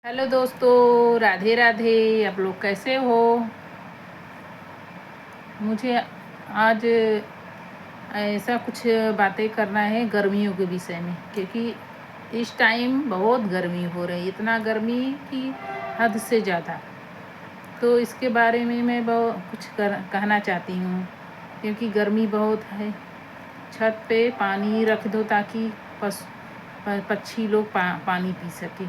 Hello दोस्तों, राधे राधे। आप लोग कैसे हो? मुझे आज ऐसा कुछ बातें करना है गर्मियों के विषय में, क्योंकि इस टाइम बहुत गर्मी हो रही है, इतना गर्मी कि हद से ज़्यादा। तो इसके बारे में मैं बहुत कुछ कहना चाहती हूँ, क्योंकि गर्मी बहुत है। छत पे पानी रख दो ताकि पक्षी लोग पानी पी सके।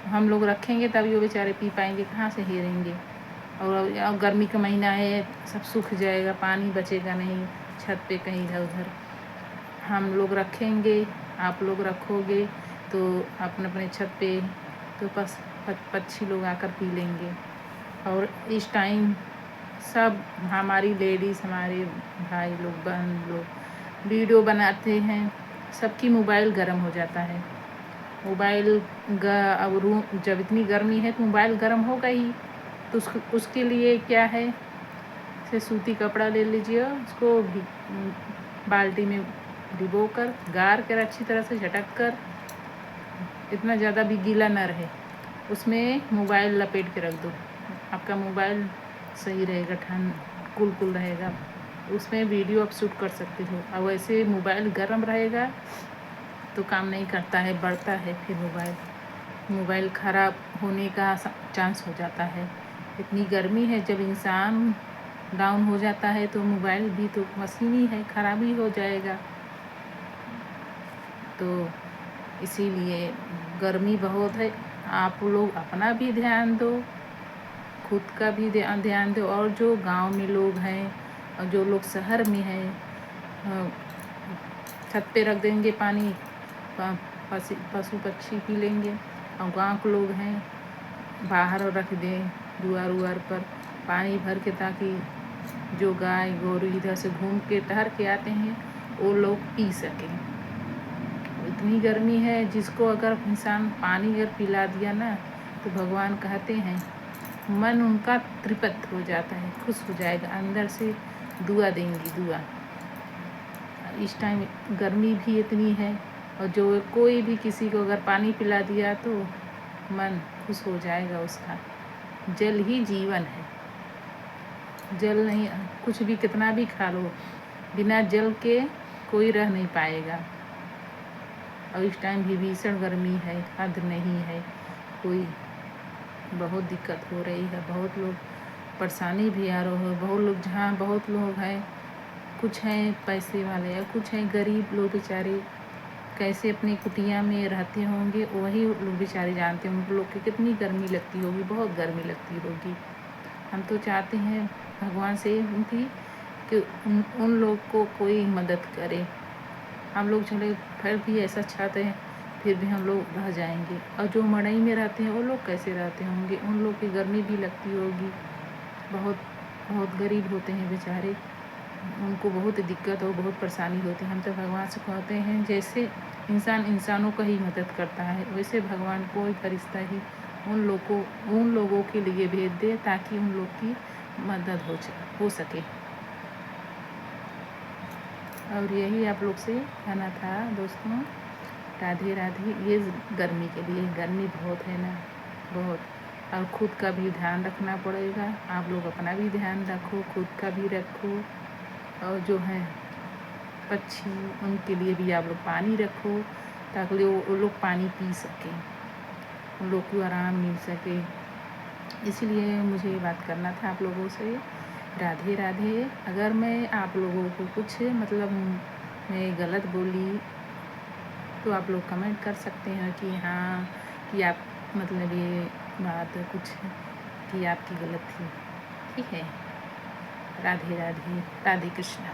हम लोग रखेंगे तभी वो बेचारे पी पाएंगे, कहाँ से हिरेंगे। और अब गर्मी का महीना है, सब सूख जाएगा, पानी बचेगा नहीं छत पे कहीं इधर उधर। हम लोग रखेंगे, आप लोग रखोगे तो अपने अपने छत पे, तो बस पक्षी लोग आकर पी लेंगे। और इस टाइम सब हमारी लेडीज़, हमारे भाई लोग, बहन लोग वीडियो बनाते हैं, सबकी मोबाइल गर्म हो जाता है। मोबाइल अब रूम जब इतनी गर्मी है तो मोबाइल गर्म होगा ही। तो उसके लिए क्या है, जैसे सूती कपड़ा ले लीजिए, उसको भी बाल्टी में भिगो कर गार कर अच्छी तरह से झटक कर, इतना ज़्यादा भी गीला न रहे, उसमें मोबाइल लपेट के रख दो। आपका मोबाइल सही रहेगा, ठंड कुल रहेगा, उसमें वीडियो आप शूट कर सकते हो। और वैसे मोबाइल गर्म रहेगा तो काम नहीं करता है, बढ़ता है, फिर मोबाइल ख़राब होने का चांस हो जाता है। इतनी गर्मी है, जब इंसान डाउन हो जाता है तो मोबाइल भी तो मशीन ही है, ख़राब ही हो जाएगा। तो इसीलिए गर्मी बहुत है, आप लोग अपना भी ध्यान दो, खुद का भी ध्यान दो। और जो गांव में लोग हैं और जो लोग शहर में हैं, छत पे रख देंगे पानी, पशु पक्षी पी लेंगे। और गांव के लोग हैं, बाहर रख दें दुआर उआर पर पानी भर के, ताकि जो गाय गोरू इधर से घूम के टहर के आते हैं वो लोग पी सकें। इतनी गर्मी है, जिसको अगर इंसान पानी अगर पिला दिया ना, तो भगवान कहते हैं मन उनका तृप्त हो जाता है, खुश हो जाएगा, अंदर से दुआ देंगी दुआ। इस टाइम गर्मी भी इतनी है, और जो कोई भी किसी को अगर पानी पिला दिया तो मन खुश हो जाएगा उसका। जल ही जीवन है, जल नहीं, कुछ भी कितना भी खा लो, बिना जल के कोई रह नहीं पाएगा। और इस टाइम भी भीषण गर्मी है, हद नहीं है कोई, बहुत दिक्कत हो रही है, बहुत लोग परेशानी भी आ रही है। बहुत लोग, जहाँ बहुत लोग हैं, कुछ हैं पैसे वाले या कुछ हैं गरीब लोग, बेचारे कैसे अपनी कुटिया में रहते होंगे, वही लोग बेचारे जानते हैं उन लोग की कितनी गर्मी लगती होगी, बहुत गर्मी लगती होगी। हम तो चाहते हैं भगवान से उनकी कि उन लोग को कोई मदद करे। हम लोग चले फिर भी ऐसा चाहते हैं, फिर भी हम लोग रह जाएंगे। और जो मड़ई में रहते हैं वो लोग कैसे रहते होंगे, उन लोग की गर्मी भी लगती होगी, बहुत बहुत गरीब होते हैं बेचारे, उनको बहुत दिक्कत और बहुत परेशानी होती है। हम तो भगवान से कहते हैं, जैसे इंसान इंसानों का ही मदद करता है, वैसे भगवान कोई फरिश्ता ही उन लोगों के लिए भेज दे, ताकि उन लोग की मदद हो सके। और यही आप लोग से कहना था दोस्तों, राधे राधे। ये गर्मी के लिए, गर्मी बहुत है ना, बहुत। और खुद का भी ध्यान रखना पड़ेगा, आप लोग अपना भी ध्यान रखो, खुद का भी रखो। और जो है पक्षी, उनके लिए भी आप लोग पानी रखो, ताकि वो लोग पानी पी सकें, उन लोग को आराम मिल सके। इसलिए मुझे ये बात करना था आप लोगों से, राधे राधे। अगर मैं आप लोगों को कुछ मतलब मैं गलत बोली तो आप लोग कमेंट कर सकते हैं कि हाँ, कि आप मतलब ये बात कुछ कि आपकी गलत थी, ठीक है। राधे राधे, राधे कृष्णा।